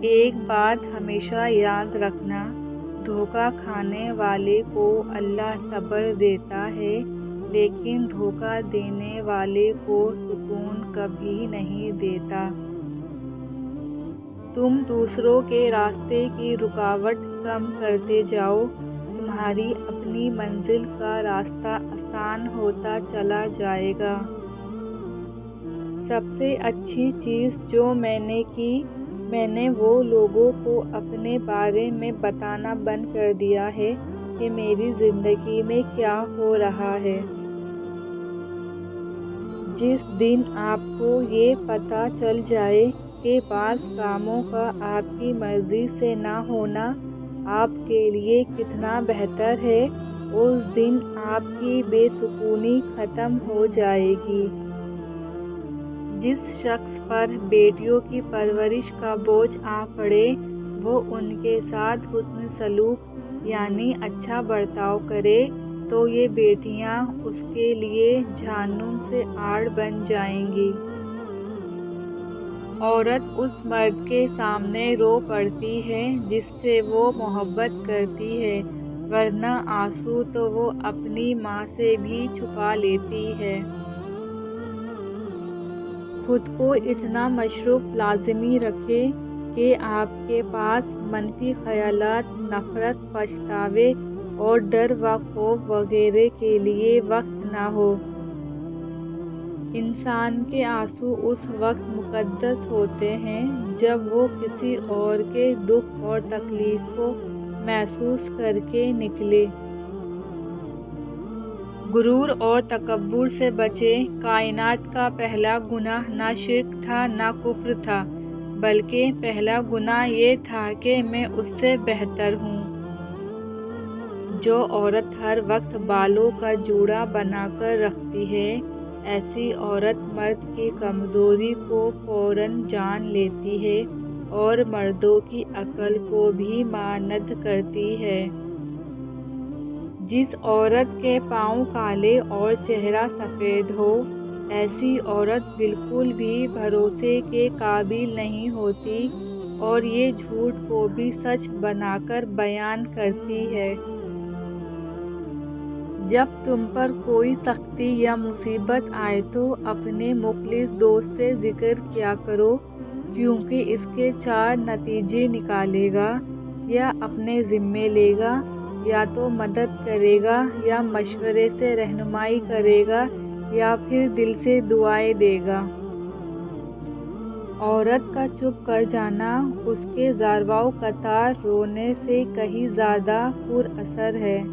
ایک بات ہمیشہ یاد رکھنا، دھوکہ کھانے والے کو اللہ صبر دیتا ہے، لیکن دھوکہ دینے والے کو سکون کبھی نہیں دیتا۔ تم دوسروں کے راستے کی رکاوٹ کم کرتے جاؤ، تمہاری اپنی منزل کا راستہ آسان ہوتا چلا جائے گا۔ سب سے اچھی چیز جو میں نے کی، میں نے وہ لوگوں کو اپنے بارے میں بتانا بند کر دیا ہے کہ میری زندگی میں کیا ہو رہا ہے۔ جس دن آپ کو یہ پتہ چل جائے کہ بعض کاموں کا آپ کی مرضی سے نہ ہونا آپ کے لیے کتنا بہتر ہے، اس دن آپ کی بے سکونی ختم ہو جائے گی۔ جس شخص پر بیٹیوں کی پرورش کا بوجھ آ پڑے، وہ ان کے ساتھ حسن سلوک یعنی اچھا برتاؤ کرے تو یہ بیٹیاں اس کے لیے جہنم سے آڑ بن جائیں گی۔ عورت اس مرد کے سامنے رو پڑتی ہے جس سے وہ محبت کرتی ہے، ورنہ آنسو تو وہ اپنی ماں سے بھی چھپا لیتی ہے۔ خود کو اتنا مصروف لازمی رکھیں کہ آپ کے پاس منفی خیالات، نفرت، پچھتاوے اور ڈر و خوف وغیرہ کے لیے وقت نہ ہو۔ انسان کے آنسو اس وقت مقدس ہوتے ہیں جب وہ کسی اور کے دکھ اور تکلیف کو محسوس کر کے نکلے۔ غرور اور تکبر سے بچیں۔ کائنات کا پہلا گناہ نہ شرک تھا نہ کفر تھا، بلکہ پہلا گناہ یہ تھا کہ میں اس سے بہتر ہوں۔ جو عورت ہر وقت بالوں کا جوڑا بنا کر رکھتی ہے، ایسی عورت مرد کی کمزوری کو فوراً جان لیتی ہے اور مردوں کی عقل کو بھی ماند کرتی ہے۔ جس عورت کے پاؤں کالے اور چہرہ سفید ہو، ایسی عورت بالکل بھی بھروسے کے قابل نہیں ہوتی اور یہ جھوٹ کو بھی سچ بنا کر بیان کرتی ہے۔ جب تم پر کوئی سختی یا مصیبت آئے تو اپنے مخلص دوست سے ذکر کیا کرو، کیونکہ اس کے چار نتیجے نکالے گا: یا اپنے ذمے لے گا، یا تو مدد کرے گا یا مشورے سے رہنمائی کرے گا، یا پھر دل سے دعائیں دے گا۔ عورت کا چپ کر جانا اس کے ذراء و قطار رونے سے کہیں زیادہ پر اثر ہے۔